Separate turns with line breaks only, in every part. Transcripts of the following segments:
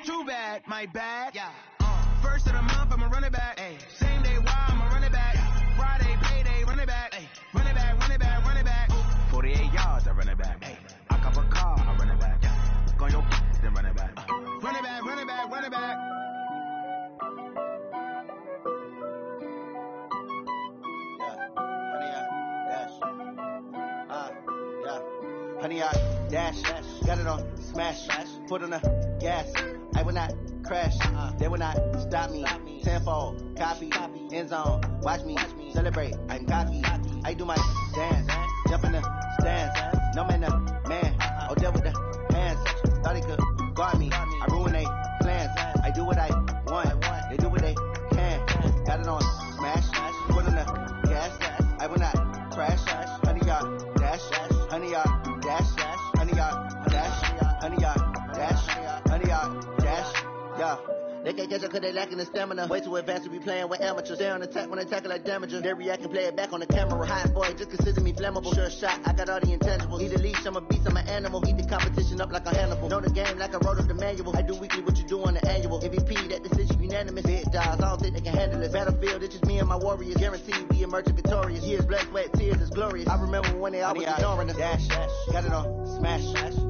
too bad, my bad. Yeah. First of the month, I'ma run it back. Ay. Same day, why I'ma run it back. Friday, payday, run it back. Ay. Run it back, run it back, run it back. 48 yards, I run it back. Ay. I cop a car, I run it back. Go on your then run it back. Run it back, run it back, run it back.
Honey, I dash, got it on smash, put on the gas. I will not crash, they will not stop me. Tenfold, copy, end zone, watch me celebrate. I'm cocky, I do my dance, jump in the stands. No man, the man, oh deal with the hands. Thought he could guard me, I ruin they plans. I do what I want, they do what they can. Got it on smash, put on the gas. I will not crash, honey, y'all dash, honey, y'all. Honey, yeah. They can't catch up cause they lacking the stamina. Way too advanced to be playing with amateurs. Stay on attack when they tackle like damager. They react and play it back on the camera. Hot boy, just consider me flammable. Sure shot, I got all the intangibles. Need a leash, I'm a beast, I'm an animal. Eat the competition up like a Hannibal. Know the game like I wrote up the manual. I do weekly what you do on the annual. MVP, that decision unanimous. Big dogs, I don't think they can handle it. Battlefield, it's just me and my warriors. Guaranteed we emerge victorious. Years, blood, sweat, tears, is glorious. I remember when they always ignoring the dash. Got it on smash,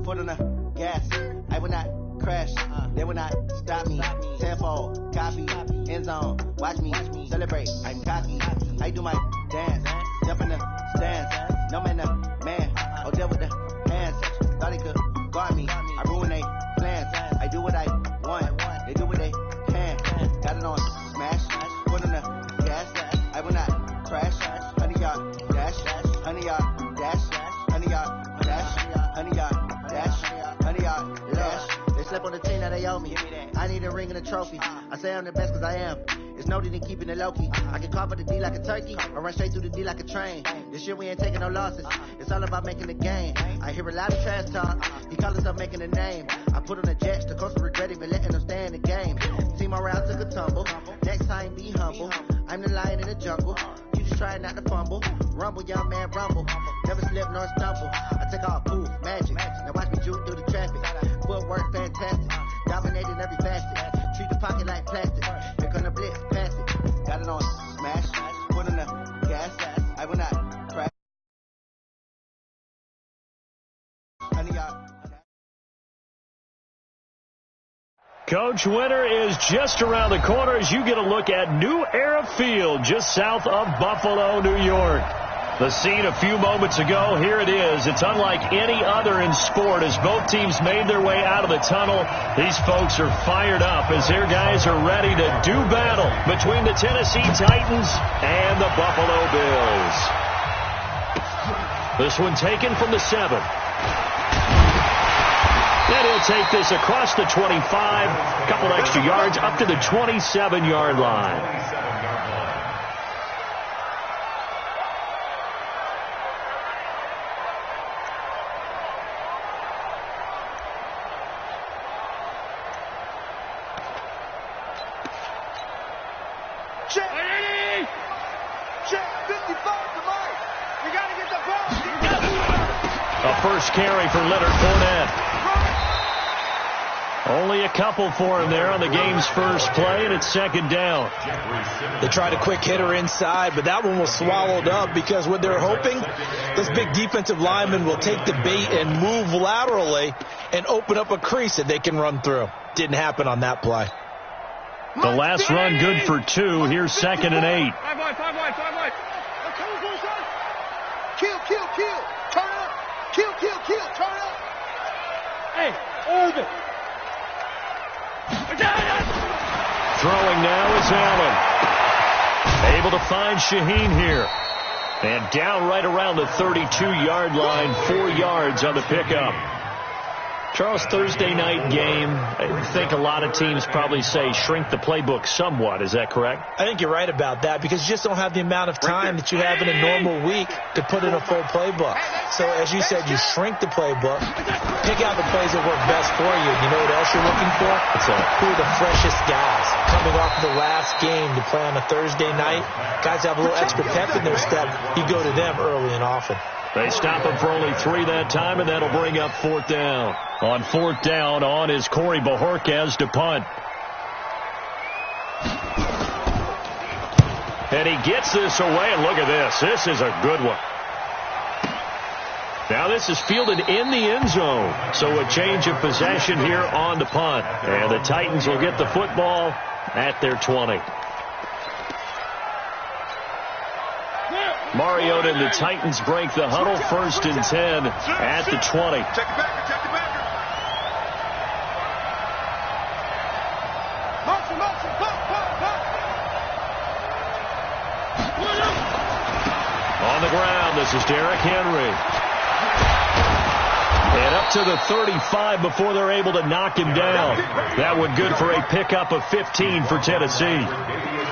put on the gas. I will not crash, they will not stop me. Tenfold, copy, end zone, watch me celebrate. I'm cocky, I do my dance, jump in the stands. No man, the man, oh deal with the hands. Thought he could guard me, I ruin they plans. I do what I want, they do what they can. Got it on smash, put on the gas. I will not crash, honey y'all dash, honey y'all dash, honey y'all dash, honey y'all dash, honey y'all dash. They slept on the team that they owe me. I need a ring and a trophy. I say I'm the best cause I am. It's no need in keeping it low-key. I can carve the D like a turkey or run straight through the D like a train. This year we ain't taking no losses. It's all about making the game. I hear a lot of trash talk. He call himself making a name. I put on the jets. The coach will regret even letting them stay in the game. Team around took a tumble. Next time be humble. I'm the lion in the jungle. You just try not to fumble. Rumble, young man, rumble. Never slip nor stumble. I take all poof, magic. Now watch me juke through the traffic. Footwork fantastic. Dominating every facet. Treat the pocket like plastic. Here come the blitz, pass it. Got it on smash. Put on the gas. I will not crash. Honey, y'all.
Coach, winter is just around the corner as you get a look at New Era Field just south of Buffalo, New York. The scene a few moments ago, here it is. It's unlike any other in sport as both teams made their way out of the tunnel. These folks are fired up as their guys are ready to do battle between the Tennessee Titans and the Buffalo Bills. This one taken from the 7. And he'll take this across the 25, a couple extra yards up to the 27-yard line. A first carry for Leonard Fournette. Only a couple for him there on the game's first play, and it's second down.
They tried a quick hitter inside, but that one was swallowed up because what they're hoping, this big defensive lineman will take the bait and move laterally and open up a crease that they can run through. Didn't happen on that play.
The last run good for 2. Here's 2nd and 8.
Five wide. Kill. Turn up. Kill. Turn up. Hey, Irvin.
Throwing now is Allen. Able to find Shaheen here. And down right around the 32-yard line, 4 yards on the pickup. Charles, Thursday night game, I think a lot of teams probably say shrink the playbook somewhat. Is that correct?
I think you're right about that because you just don't have the amount of time that you have in a normal week to put in a full playbook. So, as you said, you shrink the playbook, pick out the plays that work best for you. You know what else you're looking for? Who are the freshest guys coming off of the last game to play on a Thursday night? Guys have a little extra pep in their step. You go to them early and often.
They stop him for only 3 that time, and that'll bring up 4th down. On 4th down, on is Corey Bojorquez to punt. And he gets this away, and look at this. This is a good one. Now this is fielded in the end zone. So a change of possession here on the punt. And the Titans will get the football at their 20. Mariota and the Titans break the huddle, 1st and 10 at the 20.
Check it back.
On the ground, this is Derrick Henry. And up to the 35 before they're able to knock him down. That would good for a pickup of 15 for Tennessee.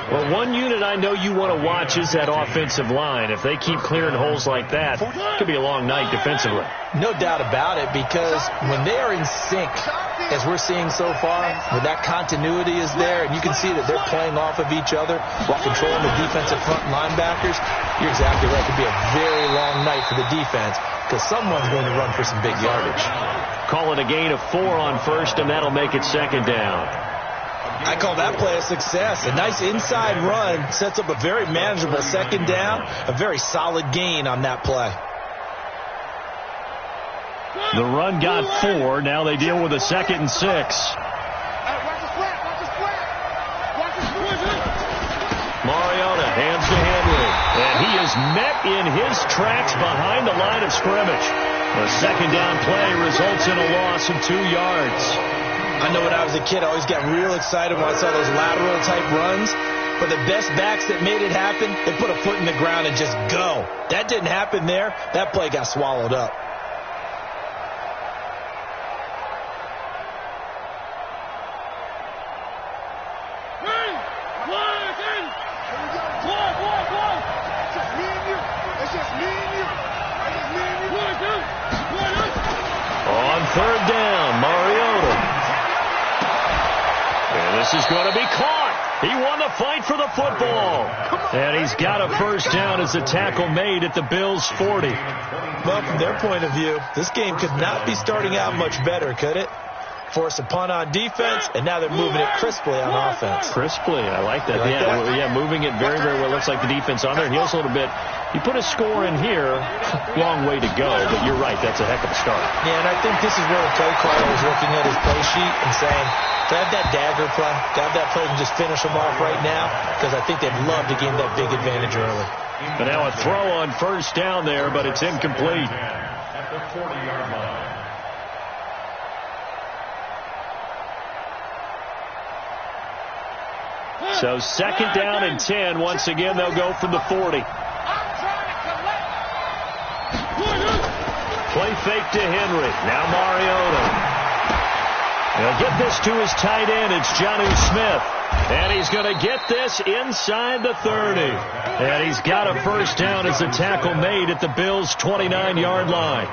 Well, one unit I know you want to watch is that offensive line. If they keep clearing holes like that, it could be a long night defensively.
No doubt about it, because when they are in sync, as we're seeing so far, when that continuity is there, and you can see that they're playing off of each other while controlling the defensive front linebackers, you're exactly right. It could be a very long night for the defense, because someone's going to run for some big yardage.
Call it a gain of 4 on 1st, and that'll make it 2nd down.
I call that play a success. A nice inside run sets up a very manageable 2nd down, a very solid gain on that play.
The run got 4. Now they deal with a 2nd and 6. Mariota hands to Henry. And he is met in his tracks behind the line of scrimmage. The 2nd down play results in a loss of 2 yards.
I know when I was a kid, I always got real excited when I saw those lateral type runs. But the best backs that made it happen, they put a foot in the ground and just go. That didn't happen there. That play got swallowed up.
On 3rd down, Mariota. And this is going to be caught. He won the fight for the football. And he's got a 1st down as the tackle made at the Bills' 40.
Well, from their point of view, this game could not be starting out much better, could it? Force a punt on defense, and now they're moving it crisply on offense.
Crisply, I like that. Yeah, moving it very, very well. Looks like the defense on there. Heels a little bit. You put a score in here, long way to go, but you're right, that's a heck of a start.
Yeah, and I think this is where the play caller is looking at his play sheet and saying, to have that dagger play, to have that play and just finish them off right now, because I think they'd love to gain that big advantage early.
But now a throw on 1st down there, but it's incomplete. At the 40-yard line. So 2nd down and 10. Once again, they'll go from the 40. Play fake to Henry. Now Mariota. He'll get this to his tight end. It's Jonnu Smith. And he's going to get this inside the 30. And he's got a 1st down as the tackle made at the Bills' 29-yard line.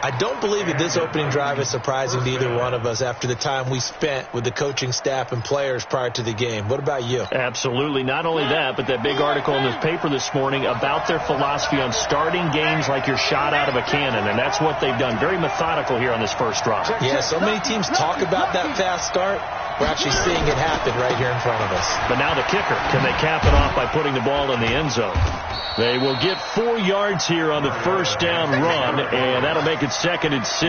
I don't believe that this opening drive is surprising to either one of us after the time we spent with the coaching staff and players prior to the game. What about you?
Absolutely. Not only that, but that big article in the paper this morning about their philosophy on starting games like you're shot out of a cannon, and that's what they've done. Very methodical here on this 1st drive.
Yeah, so many teams talk about that fast start. We're actually seeing it happen right here in front of us.
But now the kicker. Can they cap it off by putting the ball in the end zone? They will get 4 yards here on the 1st down run, and that'll make it 2nd and 6.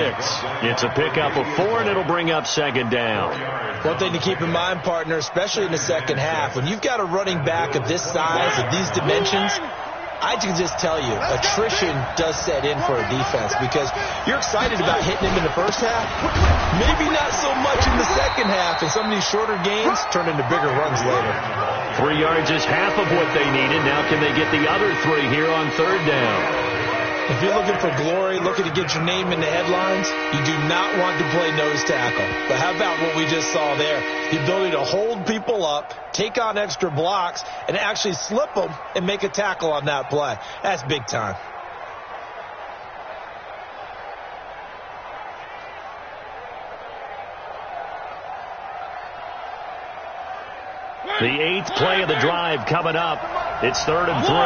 It's a pickup of 4, and it'll bring up 2nd down.
One thing to keep in mind, partner, especially in the 2nd half, when you've got a running back of this size, of these dimensions, I can just tell you, attrition does set in for a defense because you're excited about hitting him in the 1st half. Maybe not so much in the 2nd half, and some of these shorter gains turn into bigger runs later.
3 yards is half of what they needed. Now can they get the other 3 here on 3rd down?
If you're looking for glory, looking to get your name in the headlines, you do not want to play nose tackle. But how about what we just saw there? The ability to hold people up, take on extra blocks, and actually slip them and make a tackle on that play. That's big time.
The 8th play of the drive coming up. It's 3rd and 3.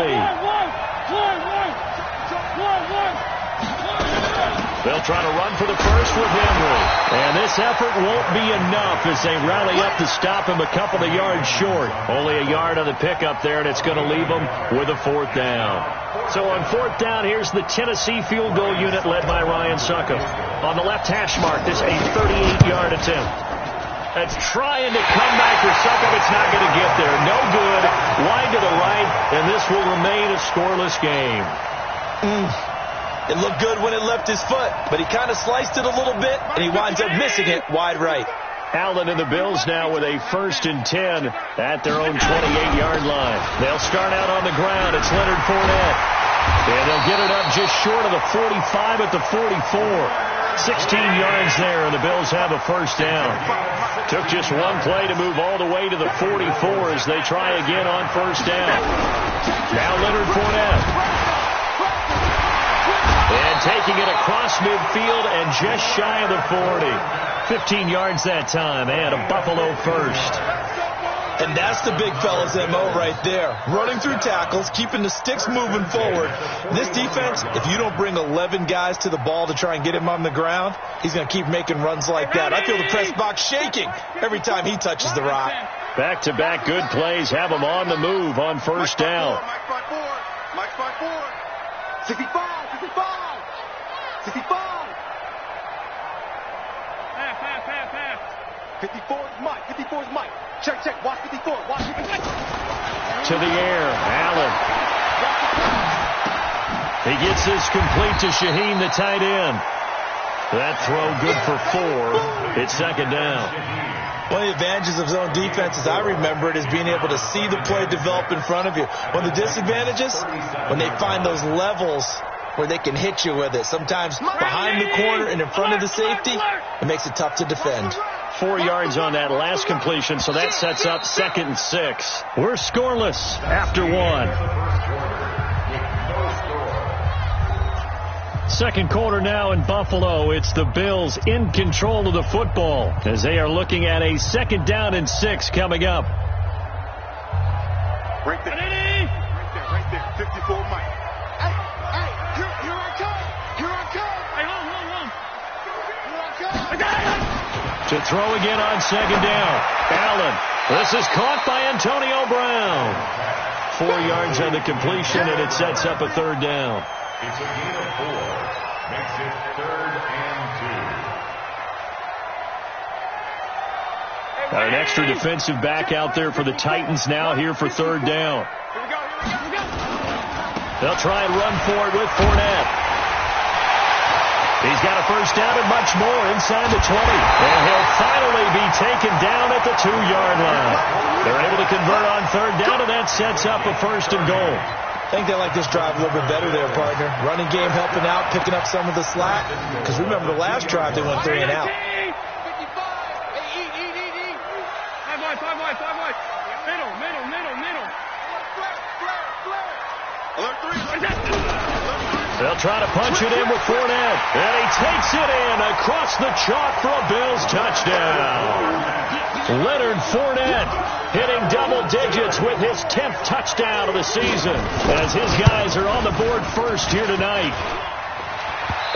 They'll try to run for the first with Henry. And this effort won't be enough as they rally up to stop him a couple of yards short. Only a yard on the pickup there, and it's going to leave them with a 4th down. So on 4th down, here's the Tennessee field goal unit led by Ryan Succop. On the left hash mark, this a 38-yard attempt. That's trying to come back for Succop. It's not going to get there. No good. Wide to the right, and this will remain a scoreless game.
It looked good when it left his foot, but he kind of sliced it a little bit, and he winds up missing it wide right.
Allen and the Bills now with a 1st and 10 at their own 28-yard line. They'll start out on the ground. It's Leonard Fournette. And they'll get it up just short of the 45 at the 44. 16 yards there, and the Bills have a 1st down. Took just one play to move all the way to the 44 as they try again on 1st down. Now Leonard Fournette. And taking it across midfield and just shy of the 40. 15 yards that time, and a Buffalo 1st.
And that's the big fella's MO right there. Running through tackles, keeping the sticks moving forward. This defense, if you don't bring 11 guys to the ball to try and get him on the ground, he's going to keep making runs like that. I feel the press box shaking every time he touches the rock.
Back-to-back good plays have him on the move on 1st down.
Mike's by 4. 65. 54 is Mike. 54 is Mike. Check. Watch 54. Watch 54.
To the air. Allen. He gets this complete to Shaheen, the tight end. That throw good for 4. It's 2nd down.
One of the advantages of zone defense, as I remember it, is being able to see the play develop in front of you. One of the disadvantages, when they find those levels where they can hit you with it. Sometimes behind the corner and in front of the safety, it makes it tough to defend.
4 yards on that last completion, so that sets up 2nd and 6. We're scoreless after 1. Second quarter now in Buffalo. It's the Bills in control of the football as they are looking at a 2nd down and 6 coming up.
Right there. Right there. 54 Mike. Hey, here I come. Hey, hold. Here I come.
To throw again on 2nd down. Allen. This is caught by Antonio Brown. 4 yards on the completion, and it sets up a 3rd down.
It's a gain of 4. Makes it 3rd and 2.
Got an extra defensive back out there for the Titans now here for 3rd down. They'll try and run for it with Fournette. He's got a 1st down and much more inside the 20. And he'll finally be taken down at the 2-yard line. They're able to convert on 3rd down, and that sets up a 1st and goal.
I think they like this drive a little bit better there, partner. Running game helping out, picking up some of the slack. Because remember the last drive, they went 3 and out.
55. Five wide. Middle. Alert 3.
They'll try to punch it in with Fournette. And he takes it in across the chalk for a Bills touchdown. Leonard Fournette hitting double digits with his 10th touchdown of the season as his guys are on the board first here tonight.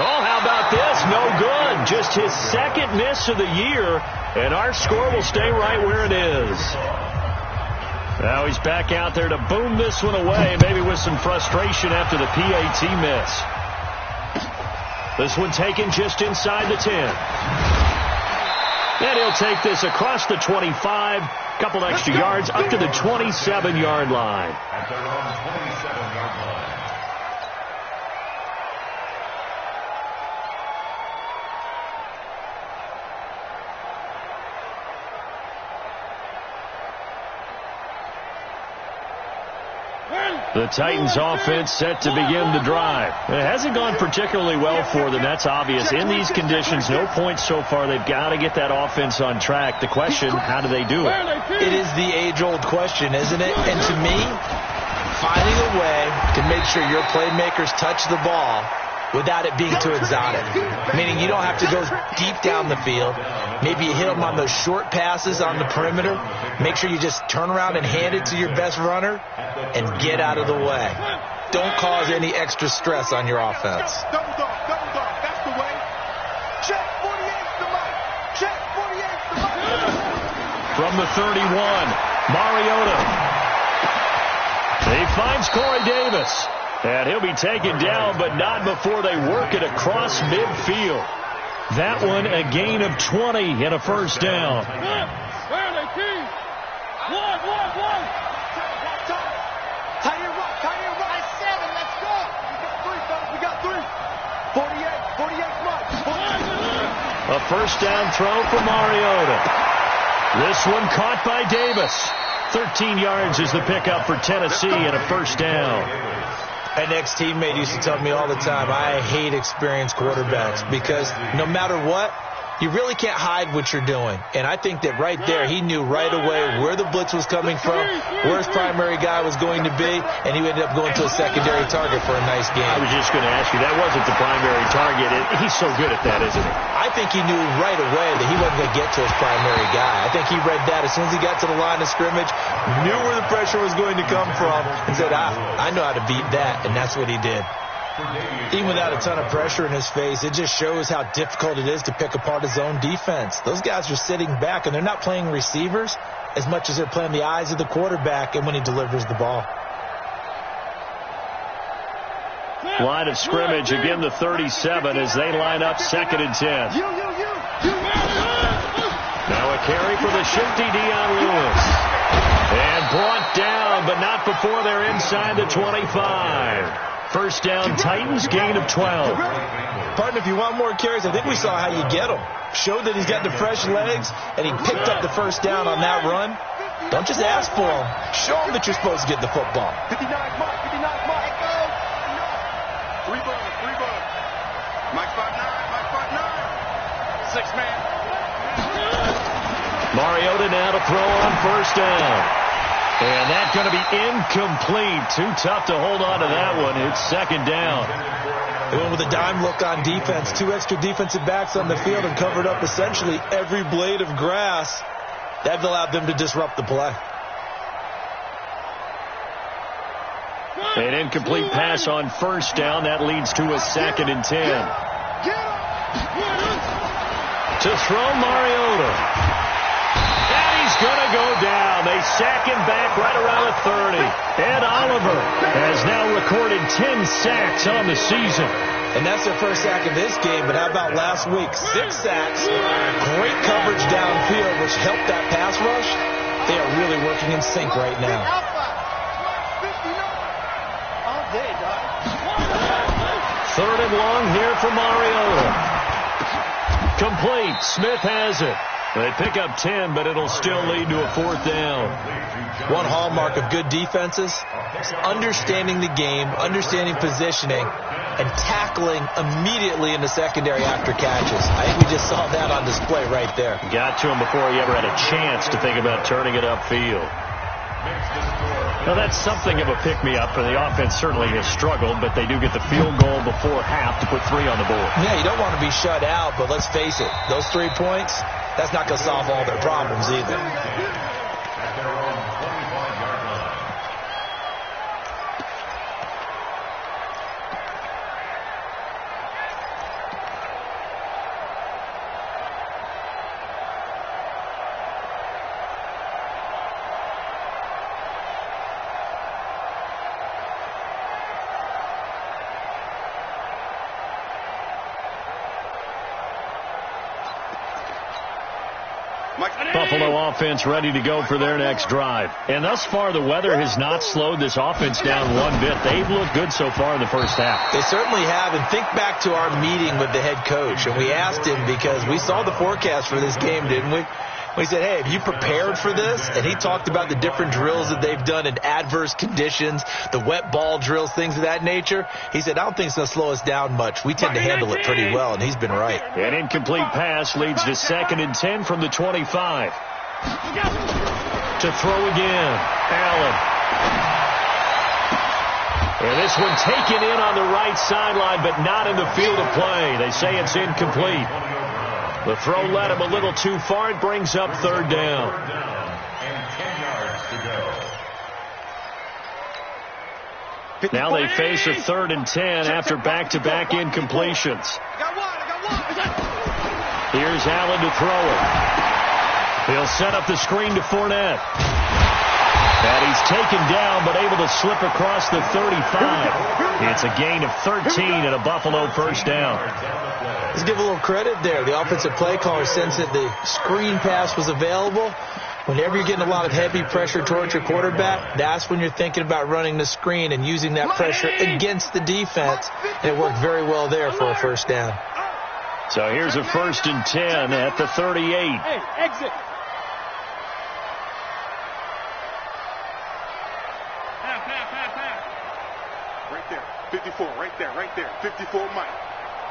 Oh, how about this? No good. Just his 2nd miss of the year, and our score will stay right where it is. Now he's back out there to boom this one away, maybe with some frustration after the PAT miss. This one taken just inside the 10. And he'll take this across the 25, couple extra yards up to the 27-yard line.
At their own 27-yard line.
The Titans offense set to begin the drive. It hasn't gone particularly well for them. That's obvious. In these conditions, no points so far. They've got to get that offense on track. The question, how do they do it?
It is the age-old question, isn't it? And to me, finding a way to make sure your playmakers touch the ball without it being too exotic. Meaning you don't have to go deep down the field. Maybe you hit them on those short passes on the perimeter. Make sure you just turn around and hand it to your best runner and get out of the way. Don't cause any extra stress on your offense.
Double dog. That's the way. Check 48's the mic. Check 48's the mic.
From the 31, Mariota. He finds Corey Davis. And he'll be taken down, but not before they work it across midfield. That one a gain of 20 and a first down.
Where are they, team? One. Tight end rock. That's 7. Let's go. We got 3, fellas. 48's much.
A first down throw for Mariota. This one caught by Davis. 13 yards is the pickup for Tennessee and a first down.
An ex-teammate used to tell me all the time, I hate experienced quarterbacks because no matter what, you really can't hide what you're doing. And I think that right there, he knew right away where the blitz was coming from, where his primary guy was going to be, and he ended up going to a secondary target for a nice game.
I was just going to ask you, that wasn't the primary target. He's so good at that, isn't he?
I think he knew right away that he wasn't going to get to his primary guy. I think he read that as soon as he got to the line of scrimmage, knew where the pressure was going to come from, and said, I know how to beat that, and that's what he did. Even without a ton of pressure in his face, it just shows how difficult it is to pick apart his own defense. Those guys are sitting back, and they're not playing receivers as much as they're playing the eyes of the quarterback and when he delivers the ball.
Line of scrimmage, again the 37 as they line up 2nd and 10. Now a carry for the shifty Dion Lewis. And brought down, but not before they're inside the 25. First down, Titans, gain of 12.
Partner, if you want more carries, I think we saw how you get him. Showed that he's got the fresh legs, and he picked up the first down on that run. Don't just ask for him. Show him that you're supposed to get the football.
59 mark. 3 bug. Mike 5'9". 6 man.
Mariota now to throw on first down. And that's going to be incomplete. Too tough to hold on to that one. It's 2nd down.
They went with a dime look on defense. 2 extra defensive backs on the field and covered up essentially every blade of grass. That allowed them to disrupt the play.
An incomplete pass on first down. That leads to a 2nd and 10. To throw Mariota. Going to go down. They sack him back right around the 30. Ed Oliver has now recorded 10 sacks on the season.
And that's their first sack of this game, but how about last week? 6 sacks, great coverage downfield, which helped that pass rush. They are really working in sync right now.
Third and long here for Mariota. Complete. Smith has it. They pick up 10, but it'll still lead to a 4th down.
One hallmark of good defenses is understanding the game, understanding positioning, and tackling immediately in the secondary after catches. I think we just saw that on display right there.
Got to him before he ever had a chance to think about turning it upfield. Now, that's something of a pick-me-up for the offense. Certainly has struggled, but they do get the field goal before half to put 3 on the board.
Yeah, you don't want to be shut out, but let's face it, those 3 points, that's not going to solve all their problems either.
Buffalo offense ready to go for their next drive. And thus far, the weather has not slowed this offense down one bit. They've looked good so far in the first half.
They certainly have. And think back to our meeting with the head coach. And we asked him because we saw the forecast for this game, didn't we? We said, hey, have you prepared for this? And he talked about the different drills that they've done in adverse conditions, the wet ball drills, things of that nature. He said, I don't think it's going to slow us down much. We tend to handle it pretty well, and he's been right.
An incomplete pass leads to 2nd and 10 from the 25. To throw again, Allen. And this one taken in on the right sideline, but not in the field of play. They say it's incomplete. The throw led him a little too far. It brings up 3rd down.
And 10 yards to go.
Now they face a 3rd and 10 after back-to-back incompletions. Here's Allen to throw it. He'll set up the screen to Fournette. And he's taken down, but able to slip across the 35. It's a gain of 13 and a Buffalo first down.
Let's give a little credit there. The offensive play caller sensed that the screen pass was available. Whenever you're getting a lot of heavy pressure towards your quarterback, that's when you're thinking about running the screen and using that pressure against the defense. And it worked very well there for a first down.
So here's a 1st and 10 at the 38.
Hey, exit.
Right there. 54, right there. 54, Mike.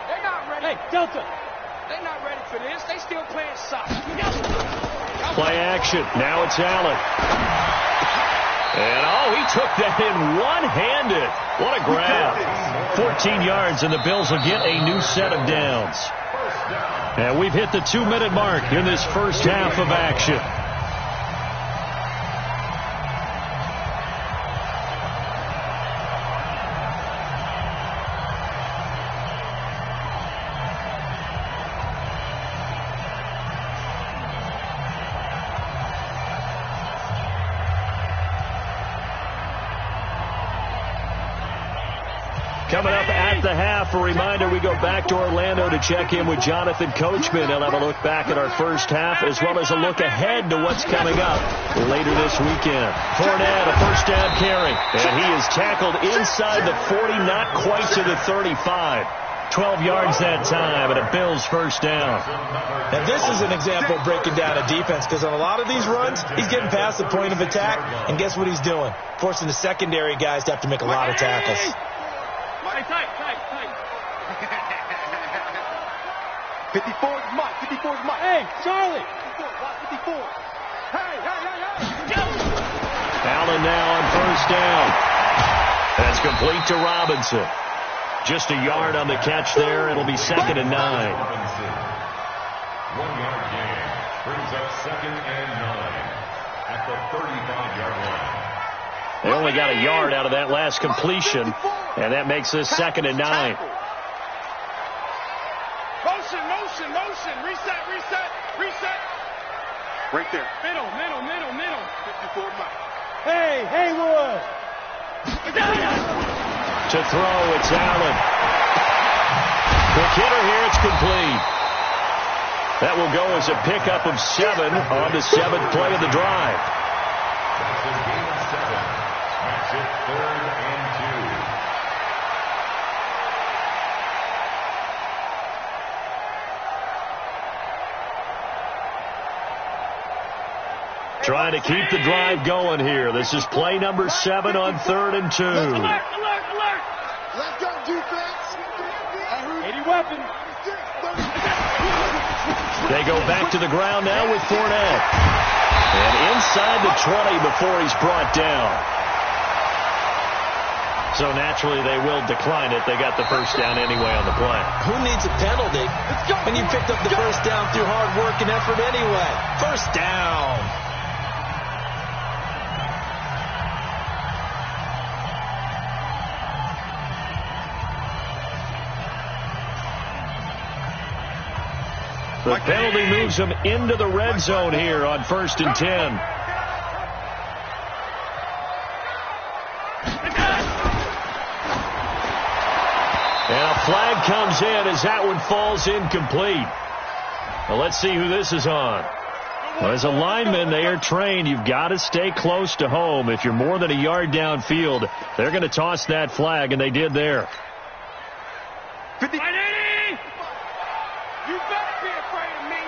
They're not ready. Hey, Delta. They're not ready for this. They still playing soccer.
Play action. Now it's Allen. And, he took that in one-handed. What a grab. 14 yards, and the Bills will get a new set of downs. And we've hit the 2-minute mark in this first half of action. Coming up at the half, a reminder, we go back to Orlando to check in with Jonathan Coachman. He'll have a look back at our first half as well as a look ahead to what's coming up later this weekend. Fournette, a first down carry, and he is tackled inside the 40, not quite to the 35. 12 yards that time, and a Bills first down.
Now, this is an example of breaking down a defense, because on a lot of these runs, he's getting past the point of attack, and guess what he's doing? Forcing the secondary guys to have to make a lot of tackles.
Tight.
54 is Mike.
Hey, Charlie.
54. Hey.
Allen now on first down. That's complete to Robinson. Just a yard on the catch there. It'll be 2nd and 9.
1-yard gain brings up 2nd and 9 at the 35-yard line.
They only got a yard out of that last completion, and that makes this 2nd and 9.
Motion. Reset.
Right there.
Middle.
54, Mike.
Hey, Haywood.
To throw, it's Allen. Quick hitter here, it's complete. That will go as a pickup of 7 on the 7th play of the drive.
That's a gain of 7. Makes it 3rd and 2.
Trying to keep the drive going here. This is play number 7 on 3rd and 2.
Alert.
Let's go, defense.
80 weapon.
They go back to the ground now with Fournette. And inside the 20 before he's brought down. So naturally they will decline it. They got the first down anyway on the play.
Who needs a penalty when you picked up the first down through hard work and effort anyway? First down.
The penalty moves him into the red zone here on 1st and 10. And a flag comes in as that one falls incomplete. Well, let's see who this is on. Well, as a lineman, they are trained. You've got to stay close to home. If you're more than a yard downfield, they're going to toss that flag, and they did there.
50. You better be afraid of me.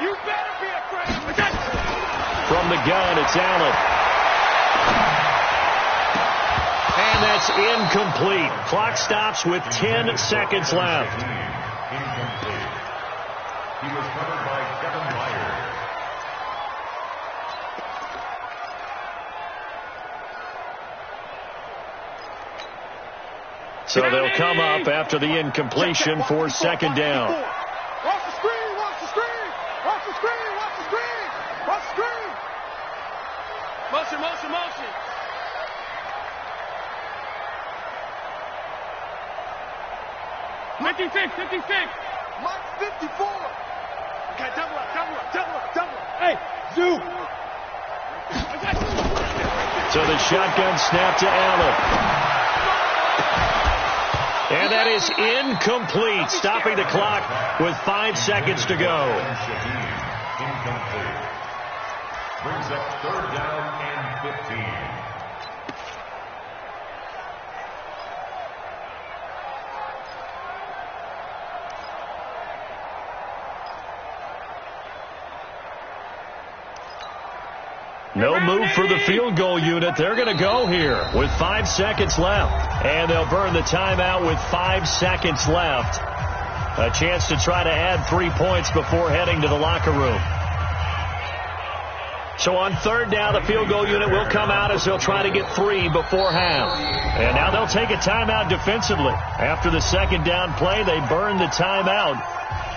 You better be afraid of me.
From the gun, it's Allen. And that's incomplete. Clock stops with 10 seconds left.
Incomplete. He was covered by Kevin Myers.
So they'll come up after the incompletion for 2nd down.
Watch the screen. Watch the screen.
Motion. 56, 56.
Mark 54. Okay, double up.
Hey, Zoo.
So the shotgun snap to Allen. And that is incomplete, stopping the clock with 5 seconds to go.
Incomplete. Brings up 3rd down and 15.
No move for the field goal unit. They're going to go here with 5 seconds left. And they'll burn the timeout with 5 seconds left. A chance to try to add 3 points before heading to the locker room. So on 3rd down, the field goal unit will come out as they'll try to get 3 before half. And now they'll take a timeout defensively. After the 2nd down play, they burn the timeout,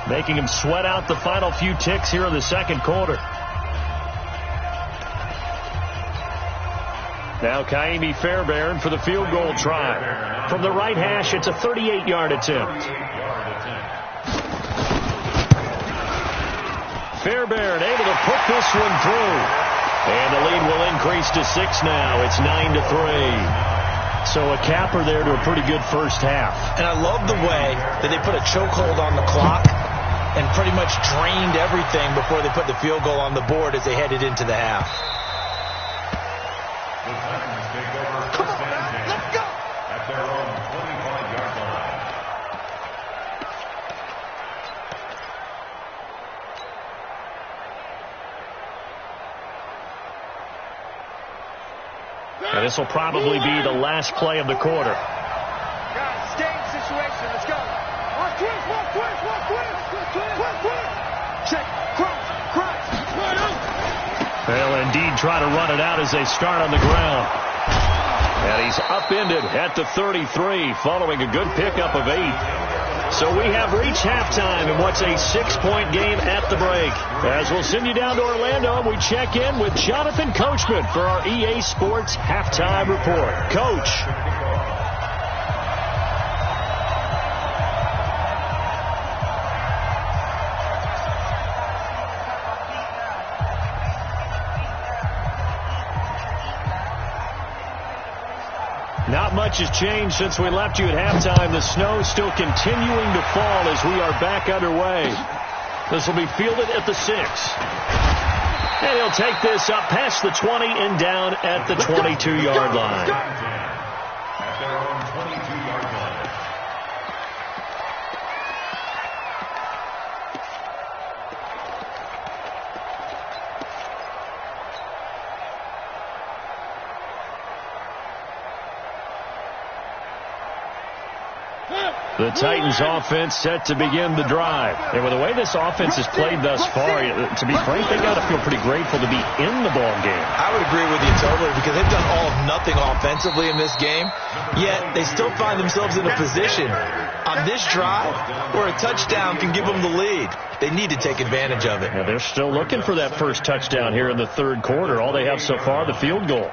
making them sweat out the final few ticks here in the 2nd quarter. Now Kaimi Fairbairn for the field goal try. From the right hash, it's a 38-yard attempt. Fairbairn able to put this one through. And the lead will increase to 6 now. It's 9-3. So a capper there to a pretty good first half.
And I love the way that they put a chokehold on the clock and pretty much drained everything before they put the field goal on the board as they headed into the half.
The Titans take over first and 10 at their own 25-yard line.
And this will probably be the last play of the quarter.
Guys, game situation. Let's go. One twist. Check. Cross.
They'll indeed try to run it out as they start on the ground. And he's upended at the 33 following a good pickup of 8. So we have reached halftime in what's a 6-point game at the break. As we'll send you down to Orlando, and we check in with Jonathan Coachman for our EA Sports Halftime Report. Coach. Not much has changed since we left you at halftime. The snow still continuing to fall as we are back underway. This will be fielded at the 6. And he'll take this up past the 20 and down at the 22-yard line.
At their own 22-yard line.
The Titans offense set to begin the drive. And with the way this offense has played thus far, to be frank, they got to feel pretty grateful to be in the ball game.
I would agree with you totally because they've done all of nothing offensively in this game, yet they still find themselves in a position on this drive where a touchdown can give them the lead. They need to take advantage of it.
Yeah, they're still looking for that first touchdown here in the 3rd quarter. All they have so far, the field goal.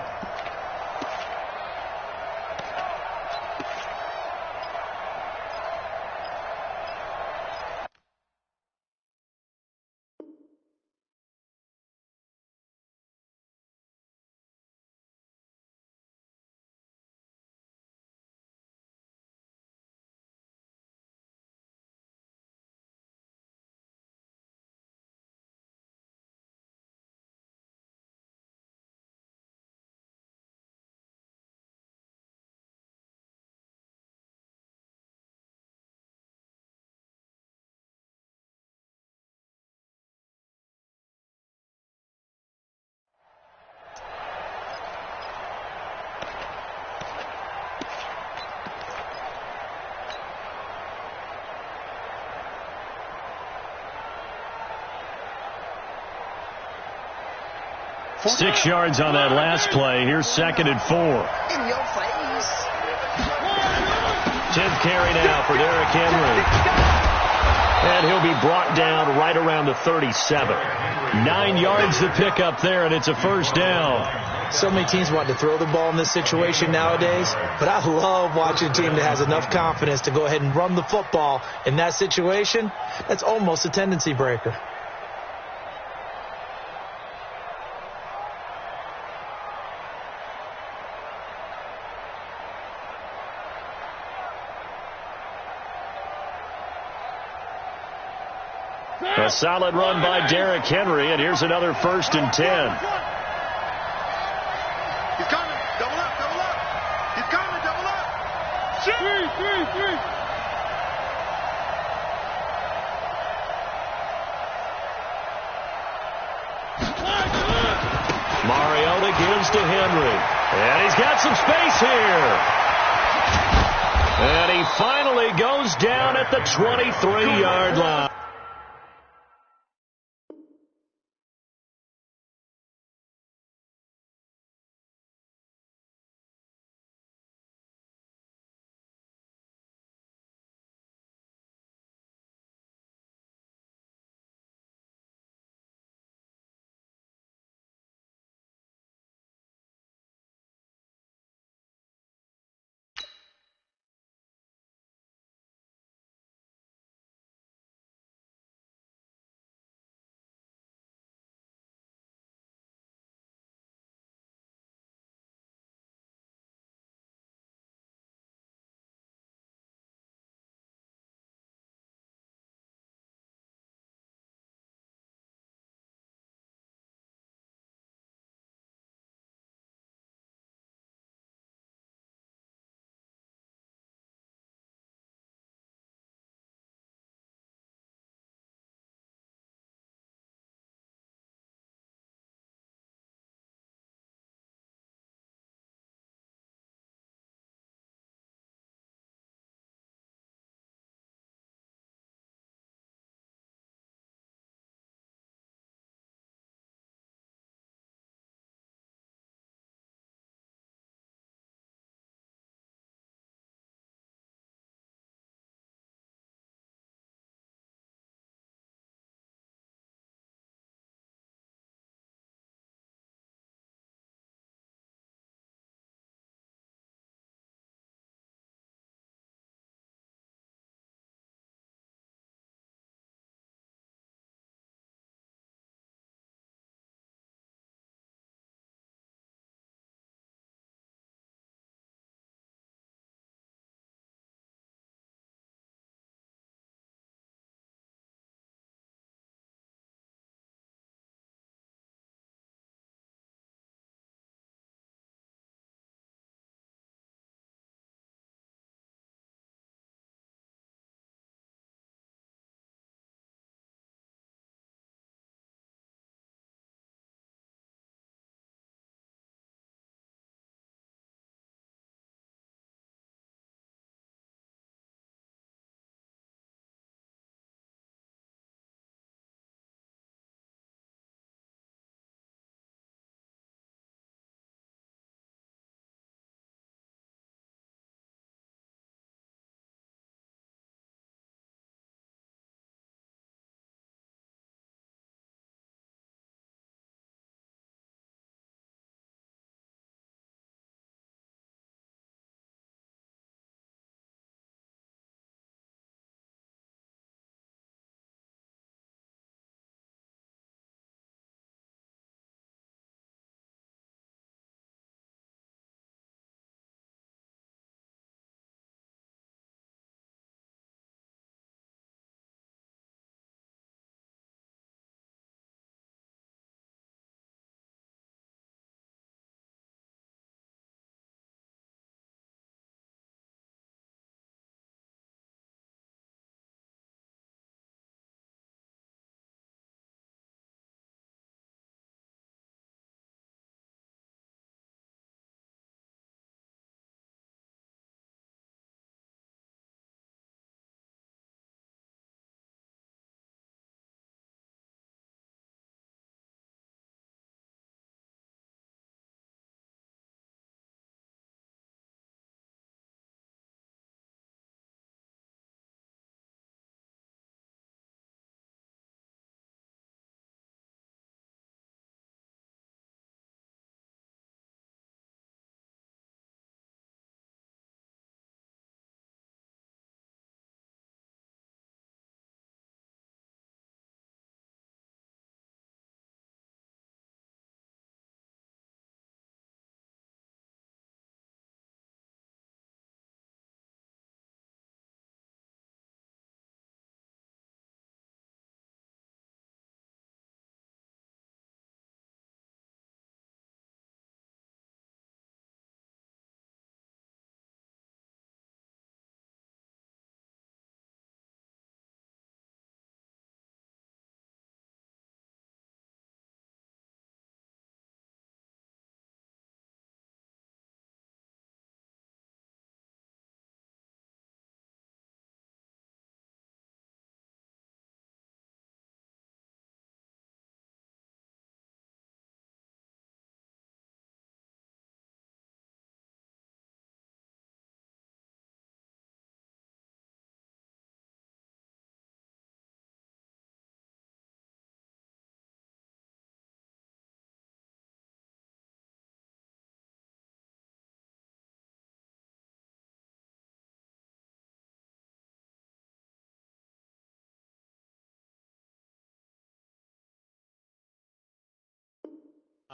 Six yards on that last play. Here's 2nd and 4.
In your face.
10th carry now for Derrick Henry. And he'll be brought down right around the 37. 9 yards to pick up there, and it's a first down.
So many teams want to throw the ball in this situation nowadays, but I love watching a team that has enough confidence to go ahead and run the football in that situation. That's almost a tendency breaker.
A solid run by Derrick Henry, and here's another 1st and 10.
He's coming. Double up, double up. He's coming, double up. Three.
Mariota gives to Henry. And he's got some space here. And he finally goes down at the 23-yard line.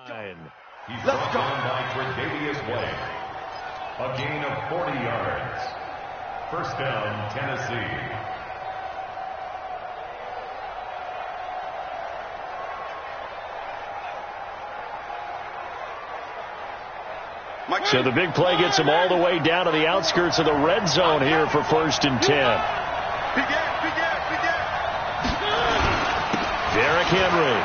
He's brought down by Tre'Davious White. A gain of 40 yards. First down, Tennessee.
So the big play gets him all the way down to the outskirts of the red zone here for 1st and 10. Derrick Henry.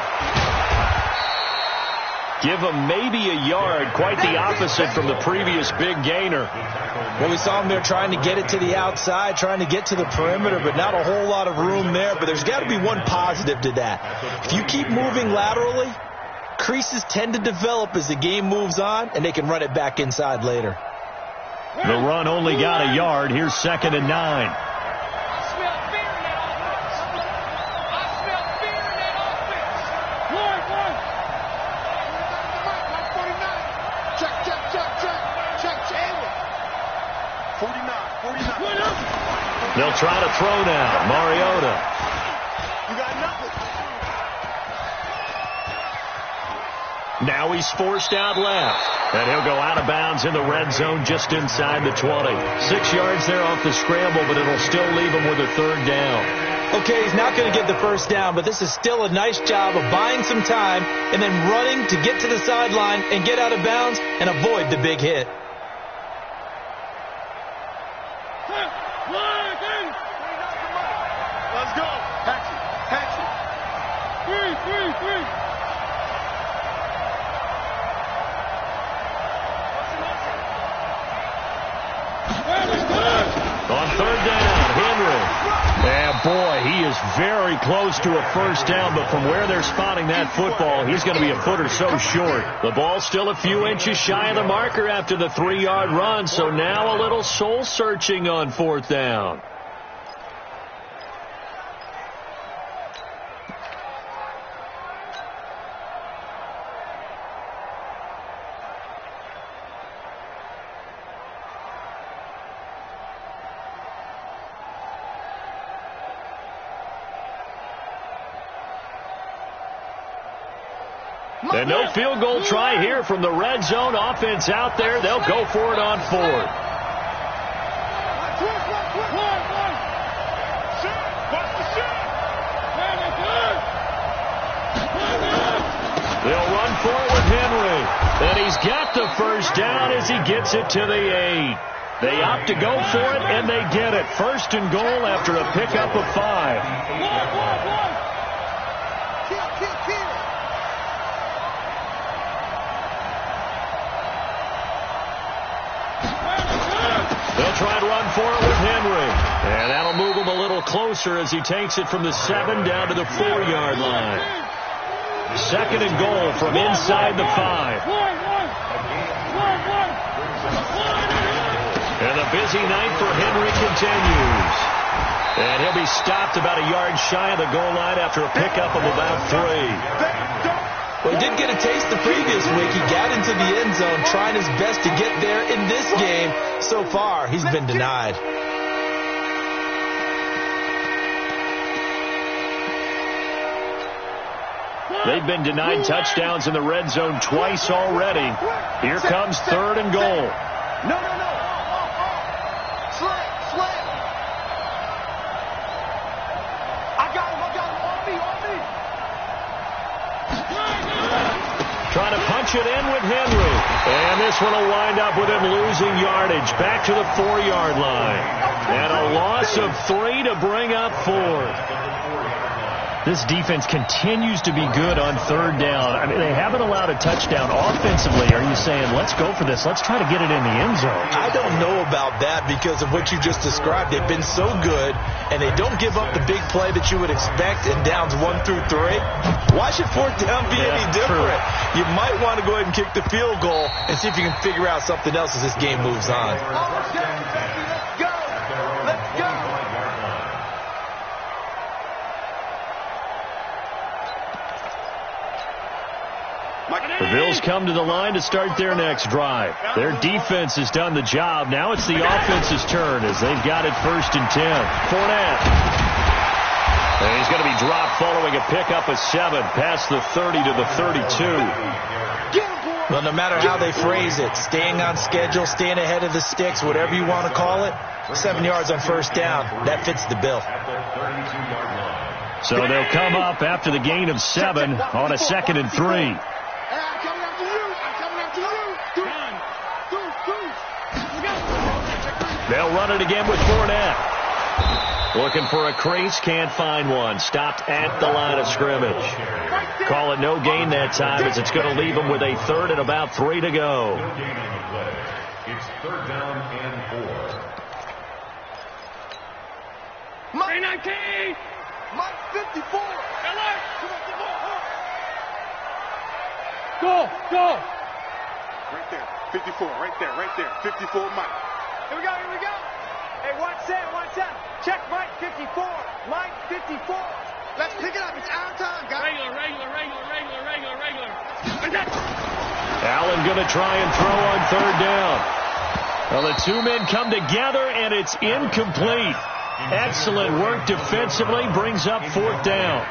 Give him maybe a yard, quite the opposite from the previous big gainer.
Well, we saw him there trying to get it to the outside, trying to get to the perimeter, but not a whole lot of room there. But there's got to be one positive to that. If you keep moving laterally, creases tend to develop as the game moves on, and they can run it back inside later.
The run only got a yard. Here's 2nd and 9. They'll try to throw now. Mariota.
You got nothing.
Now he's forced out left. And he'll go out of bounds in the red zone just inside the 20. 6 yards there off the scramble, but it'll still leave him with a 3rd down.
Okay, he's not going to get the first down, but this is still a nice job of buying some time and then running to get to the sideline and get out of bounds and avoid the big hit.
Let's go. Hatch it. Three.
On 3rd down, Henry. And boy, he is very close to a first down, but from where they're spotting that football, he's going to be a foot or so short. The ball's still a few inches shy of the marker after the 3-yard run, so now a little soul-searching on 4th down. And no field goal try here from the red zone. Offense out there. They'll go for it on 4th. They'll run for it with Henry. And he's got the first down as he gets it to the 8. They opt to go for it, and they get it. 1st and goal after a pickup of 5. They'll try to run for it with Henry. And that'll move him a little closer as he takes it from the 7 down to the 4-yard line. 2nd and goal from inside the 5. And the busy night for Henry continues. And he'll be stopped about a yard shy of the goal line after a pickup of about 3.
Well, he did get a taste the previous week. He got into the end zone trying his best to get there in this game. So far, he's been denied.
They've been denied touchdowns in the red zone twice already. Here comes 3rd and goal.
No. Slant. I got him. On me.
Trying to punch it in with Henry. And this one will wind up with him losing yardage back to the 4-yard line. And a loss of 3 to bring up 4. This defense continues to be good on 3rd down. I mean, they haven't allowed a touchdown offensively. Are you saying, let's go for this? Let's try to get it in the end zone.
I don't know about that because of what you just described. They've been so good, and they don't give up the big play that you would expect in downs 1 through 3. Why should 4th down be any different? True. You might want to go ahead and kick the field goal and see if you can figure out something else as this game moves on.
Let's go.
The Bills come to the line to start their next drive. Their defense has done the job. Now it's the offense's turn as they've got it 1st and 10. Fournette. And he's going to be dropped following a pickup of 7 past the 30 to the 32.
Well, no matter how they phrase it, staying on schedule, staying ahead of the sticks, whatever you want to call it, 7 yards on first down, that fits the bill.
So they'll come up after the gain of 7 on a 2nd and 3. They'll run it again with Fournette. Looking for a crease, can't find one. Stopped at the line of scrimmage. Call it no gain that time as it's going to leave them with a 3rd and about 3 to go.
It's 3rd down and 4.
Mike 19!
Mike 54!
Go!
Right there. 54, right there. 54 Mike.
Here we go. Hey, watch that. Check Mike 54. Mike 54.
Let's pick it up. It's our time, guys.
Regular.
Allen going to try and throw on 3rd down. Well, the 2 men come together, and it's incomplete. Excellent work defensively, brings up 4th down.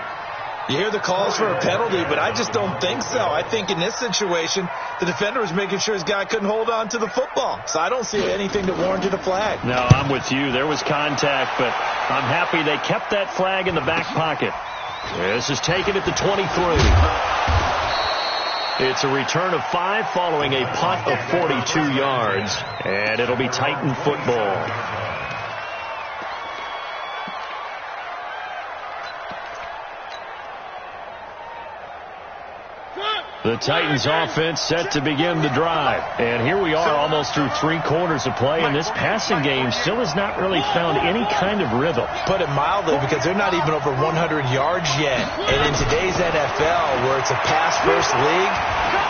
You hear the calls for a penalty, but I just don't think so. I think in this situation, the defender was making sure his guy couldn't hold on to the football. So I don't see anything that warranted a flag.
No, I'm with you. There was contact, but I'm happy they kept that flag in the back pocket. This is taken at the 23. It's a return of 5 following a punt of 42 yards, and it'll be Titan football. The Titans offense set to begin the drive. And here we are almost through 3 quarters of play, and this passing game still has not really found any kind of rhythm.
Put it mildly, because they're not even over 100 yards yet. And in today's NFL, where it's a pass-first league,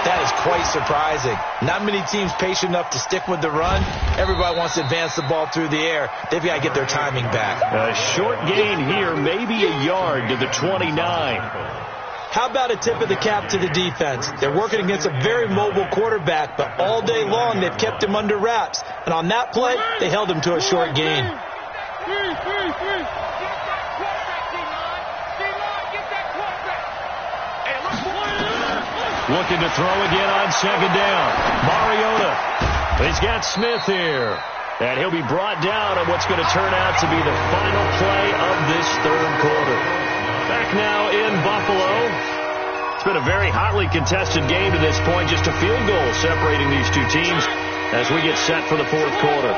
that is quite surprising. Not many teams patient enough to stick with the run. Everybody wants to advance the ball through the air. They've got to get their timing back.
A short gain here, maybe a yard to the 29.
How about a tip of the cap to the defense? They're working against a very mobile quarterback, but all day long they've kept him under wraps. And on that play, they held him to a short gain.
Looking to throw again on 2nd down. Mariota. He's got Smith here. And he'll be brought down on what's going to turn out to be the final play of this 3rd quarter. Back now in Buffalo. It's been a very hotly contested game to this point. Just a field goal separating these 2 teams as we get set for the 4th quarter.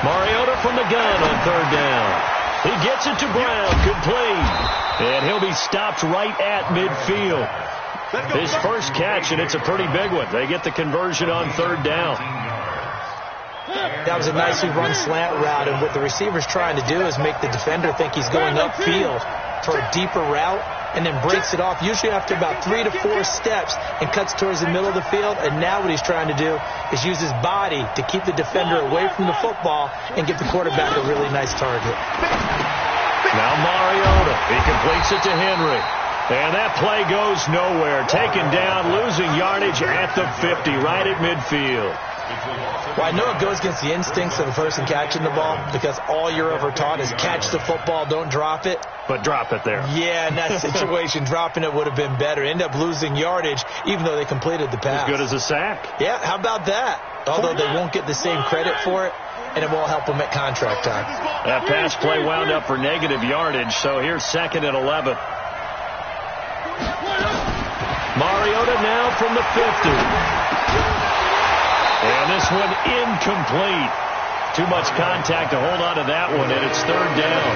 Mariota from the gun on 3rd down. He gets it to Brown. Complete. And he'll be stopped right at midfield. His first catch, and it's a pretty big one. They get the conversion on 3rd down.
That was a nicely run slant route, and what the receiver's trying to do is make the defender think he's going upfield for a deeper route, and then breaks it off, usually after about 3 to 4 steps, and cuts towards the middle of the field. And now what he's trying to do is use his body to keep the defender away from the football and give the quarterback a really nice target.
Now Mariota, he completes it to Henry. And that play goes nowhere. Taken down, losing yardage at the 50, right at midfield.
Well, I know it goes against the instincts of the person catching the ball, because all you're ever taught is catch the football, don't drop it.
But drop it there.
Yeah, in that situation, dropping it would have been better. End up losing yardage, even though they completed the pass.
As good as a sack.
Yeah, how about that? Although they won't get the same credit for it, and it won't help them at contract time.
That pass play wound up for negative yardage, so here's 2nd and 11. Mariota now from the 50. And this one incomplete. Too much contact to hold on to that one, and it's 3rd down.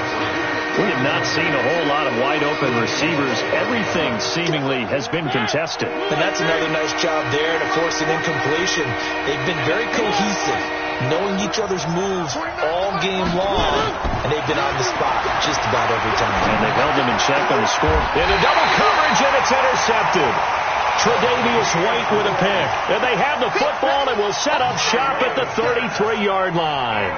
We have not seen a whole lot of wide-open receivers. Everything seemingly has been contested.
And that's another nice job there to force an incompletion. They've been very cohesive, knowing each other's moves all game long, and they've been on the spot just about every time.
And they've held them in check on the score. Into double coverage, and it's intercepted. Tre'Davious White with a pick. And they have the football and will set up shop at the 33-yard line.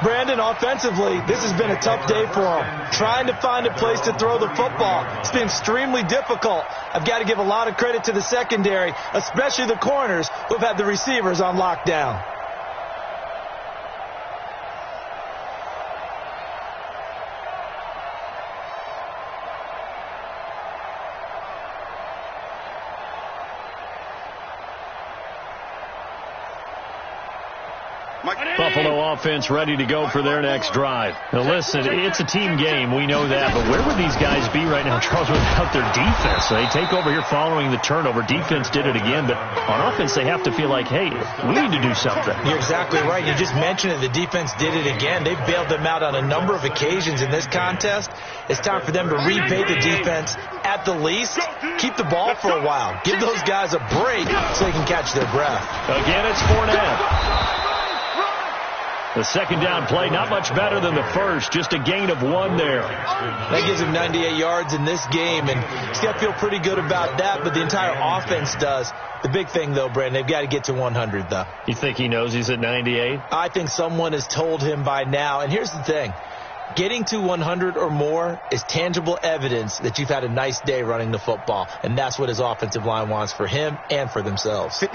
Brandon, offensively, this has been a tough day for them. Trying to find a place to throw the football. It's been extremely difficult. I've got to give a lot of credit to the secondary, especially the corners who have had the receivers on lockdown.
Buffalo offense ready to go for their next drive. Now listen, it's a team game. We know that. But where would these guys be right now, Charles, without their defense? They take over here following the turnover. Defense did it again. But on offense, they have to feel like, hey, we need to do something.
You're exactly right. You just mentioned it. The defense did it again. They've bailed them out on a number of occasions in this contest. It's time for them to repay the defense at the least. Keep the ball for a while. Give those guys a break so they can catch their breath.
Again, it's Fournette. The second down play, not much better than the first, just a gain of 1 there.
That gives him 98 yards in this game, and he's got to feel pretty good about that, but the entire offense does. The big thing, though, Brandon, they've got to get to 100, though.
You think he knows he's at 98?
I think someone has told him by now, and here's the thing. Getting to 100 or more is tangible evidence that you've had a nice day running the football, and that's what his offensive line wants for him and for themselves.
Big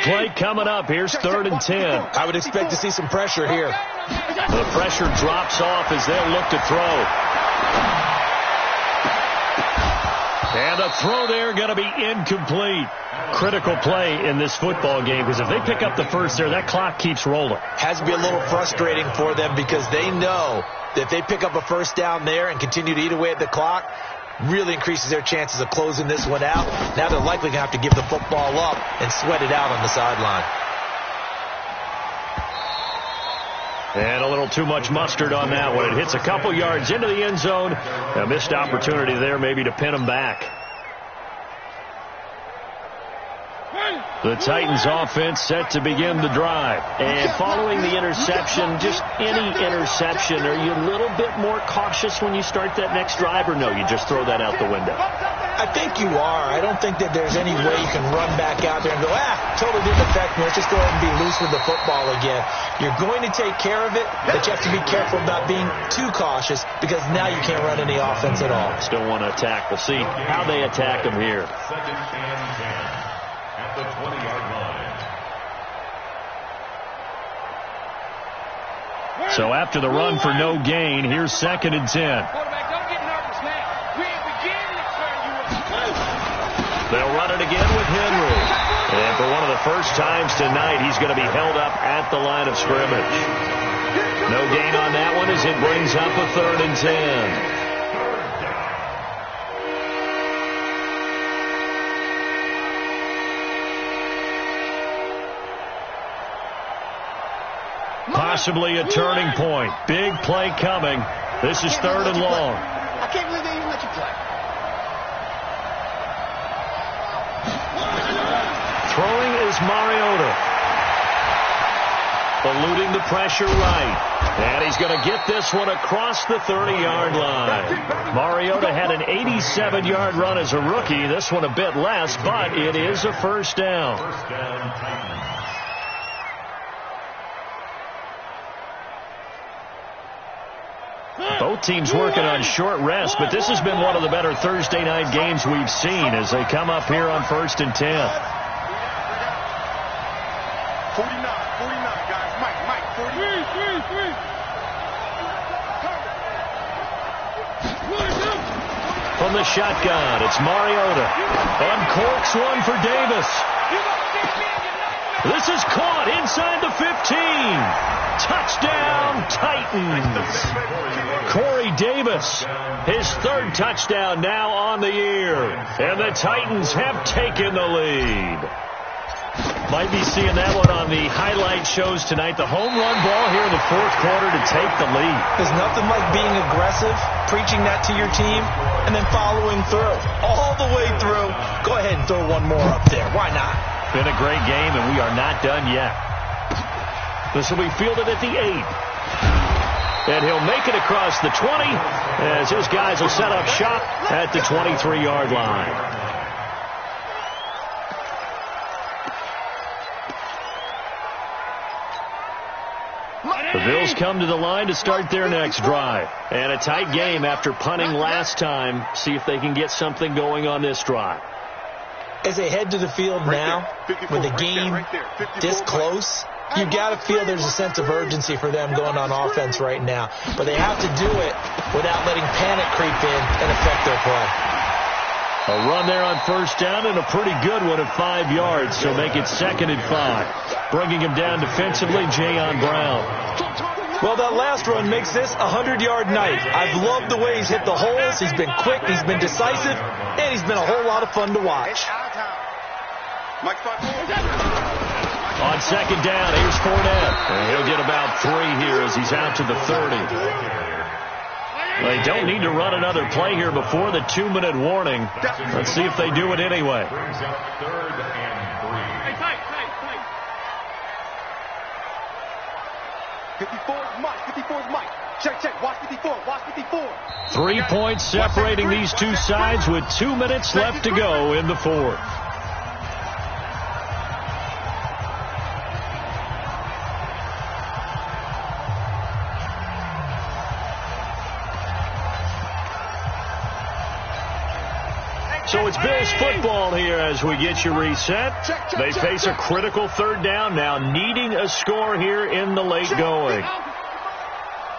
play coming up. Here's 3rd and 10.
I would expect to see some pressure here.
The pressure drops off as they'll look to throw. And a throw there going to be incomplete. Critical play in this football game, because if they pick up the first there, that clock keeps rolling.
Has to be a little frustrating for them because they know that if they pick up a first down there and continue to eat away at the clock, really increases their chances of closing this one out. Now they're likely going to have to give the football up and sweat it out on the sideline.
And a little too much mustard on that one. It hits a couple yards into the end zone. A missed opportunity there maybe to pin them back. The Titans offense set to begin the drive. And following the interception, just any interception, are you a little bit more cautious when you start that next drive, or no, you just throw that out the window?
I think you are. I don't think that there's any way you can run back out there and go, totally didn't affect me. Let's just go ahead and be loose with the football again. You're going to take care of it, but you have to be careful about being too cautious because now you can't run any offense at all.
Still want to attack. We'll see how they attack them here.
2nd and 10 at the 20-yard line.
So after the run for no gain, here's 2nd and 10.
Quarterback, don't get nervous now. We ain't beginning to turn you up.
They'll run it again with Henry. And for one of the first times tonight, he's going to be held up at the line of scrimmage. No gain on that one as it brings up a 3rd and 10. Possibly a turning point. Big play coming. This is 3rd and long.
I can't believe they even let you play.
Throwing is Mariota. Eluding the pressure right. And he's going to get this one across the 30-yard line. Mariota had an 87-yard run as a rookie. This one a bit less, but it is a first down.
First down, Titans.
Both teams working on short rest, but this has been one of the better Thursday night games we've seen as they come up here on 1st and 10.
49, guys. Mike, 49.
From the shotgun, it's Mariota. Uncorks one for Davis. This is caught inside the 15. Touchdown, Titans. Corey Davis, his 3rd touchdown now on the year. And the Titans have taken the lead. Might be seeing that one on the highlight shows tonight. The home run ball here in the 4th quarter to take the lead.
There's nothing like being aggressive, preaching that to your team, and then following through. All the way through. Go ahead and throw one more up there. Why not?
Been a great game, and we are not done yet. This will be fielded at the 8. And he'll make it across the 20 as his guys will set up shop at the 23-yard line. The Bills come to the line to start their next drive. And a tight game after punting last time. See if they can get something going on this drive.
As they head to the field now, with the game this close, you've got to feel there's a sense of urgency for them going on offense right now. But they have to do it without letting panic creep in and affect their play.
A run there on first down and a pretty good one at 5 yards, so make it 2nd and 5. Bringing him down defensively, Jayon Brown.
Well, that last run makes this a 100-yard night. I've loved the way he's hit the holes. He's been quick, he's been decisive, and he's been a whole lot of fun to watch.
On second down, here's Fournette. And he'll get about 3 here as he's out to the 30. They don't need to run another play here before the 2-minute warning. Let's see if they do it anyway.
Brings up 3rd and 3.
54's Mike. 54's Mike. Check. Watch 54. Watch 54.
3 points separating these two sides with 2 minutes left to go in the 4th. So it's Bills football here as we get you reset. They face a critical 3rd down now, needing a score here in the late going.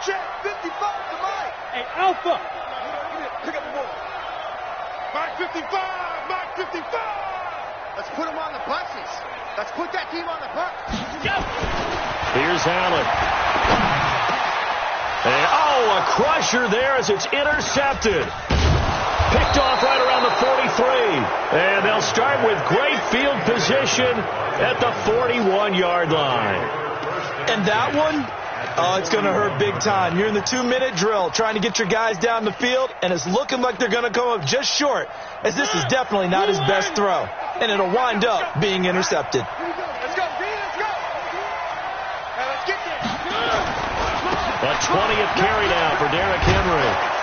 Check 55 to Mike. Hey, Alpha. Pick up the ball. Mike 55. Mike 55. Let's put him on the buses. Let's put that team on the bus.
Here's Allen. And, a crusher there as it's intercepted. Picked off right around the 43. And they'll start with great field position at the 41-yard line.
And that one, it's going to hurt big time. You're in the 2-minute drill trying to get your guys down the field, and it's looking like they're going to come up just short, as this is definitely not his best throw. And it'll wind up being intercepted.
Let's go, D. Let's go. Now let's get there.
A 20th carry now for Derrick Henry.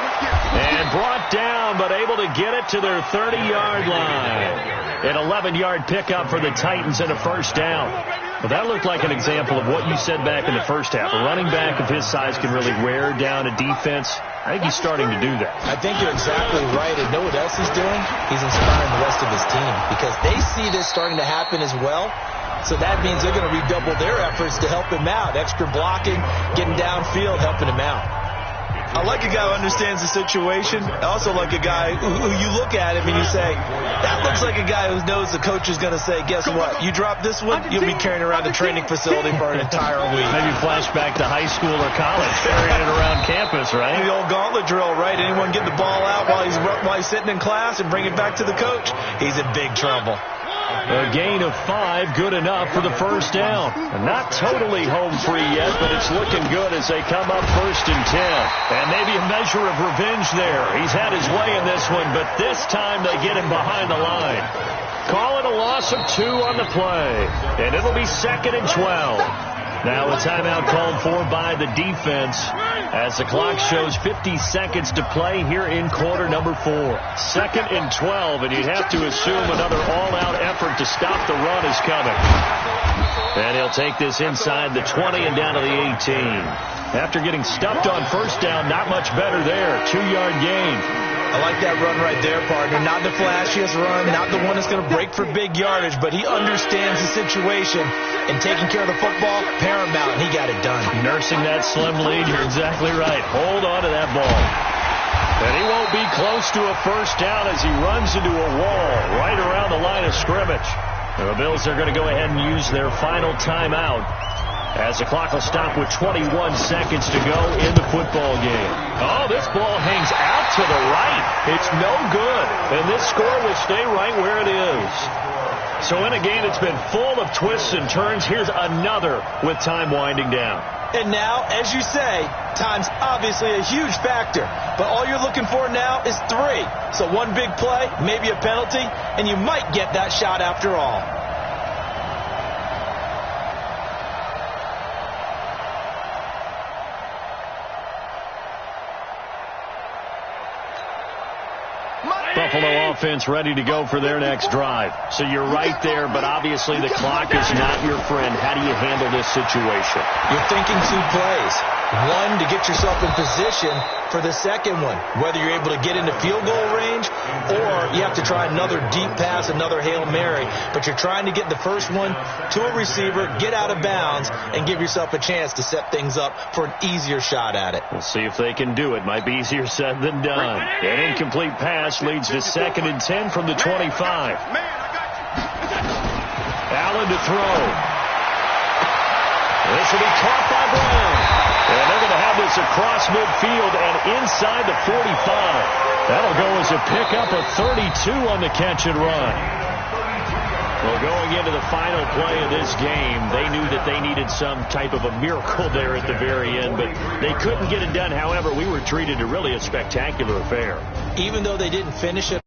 And brought down, but able to get it to their 30-yard line. An 11-yard pickup for the Titans and a first down. Well, that looked like an example of what you said back in the first half. A running back of his size can really wear down a defense. I think he's starting to do that.
I think you're exactly right. And know what else he's doing? He's inspiring the rest of his team because they see this starting to happen as well. So that means they're going to redouble their efforts to help him out. Extra blocking, getting downfield, helping him out. I like a guy who understands the situation. I also like a guy who you look at him and you say, that looks like a guy who knows the coach is going to say, guess what? You drop this one, you'll be carrying around the training facility for an entire week.
Maybe flashback to high school or college, carrying it around campus, right?
The old gauntlet drill, right? Anyone get the ball out while he's sitting in class and bring it back to the coach? He's in big trouble.
A gain of 5, good enough for the first down. Not totally home free yet, but it's looking good as they come up 1st and 10. And maybe a measure of revenge there. He's had his way in this one, but this time they get him behind the line. Call it a loss of 2 on the play, and it'll be 2nd and 12. Now a timeout called for by the defense as the clock shows 50 seconds to play here in quarter number 4. 2nd and 12, and you'd have to assume another all-out effort to stop the run is coming. And he'll take this inside the 20 and down to the 18. After getting stuffed on first down, not much better there. 2-yard gain.
I like that run right there, partner. Not the flashiest run, not the one that's going to break for big yardage, but he understands the situation, and taking care of the football, paramount, and he got it done.
Nursing that slim lead, you're exactly right. Hold on to that ball. And he won't be close to a first down as he runs into a wall right around the line of scrimmage. The Bills are going to go ahead and use their final timeout as the clock will stop with 21 seconds to go in the football game. Oh, this ball hangs out to the right. It's no good. And this score will stay right where it is. So in a game that's been full of twists and turns, here's another with time winding down.
And now, as you say, time's obviously a huge factor. But all you're looking for now is 3. So one big play, maybe a penalty, and you might get that shot after all.
Buffalo offense ready to go for their next drive. So you're right there, but obviously the clock is not your friend. How do you handle this situation?
You're thinking 2 plays. One, to get yourself in position for the second one, whether you're able to get into field goal range or you have to try another deep pass, another Hail Mary. But you're trying to get the first one to a receiver, get out of bounds, and give yourself a chance to set things up for an easier shot at it.
We'll see if they can do it. Might be easier said than done. An incomplete pass leads leads to 2nd and 10 from the 25. Allen to throw. This will be caught by Brown. And they're going to have this across midfield and inside the 45. That'll go as a pickup of 32 on the catch and run. Well, going into the final play of this game, they knew that they needed some type of a miracle there at the very end, but they couldn't get it done. However, we were treated to really a spectacular affair.
Even though they didn't finish it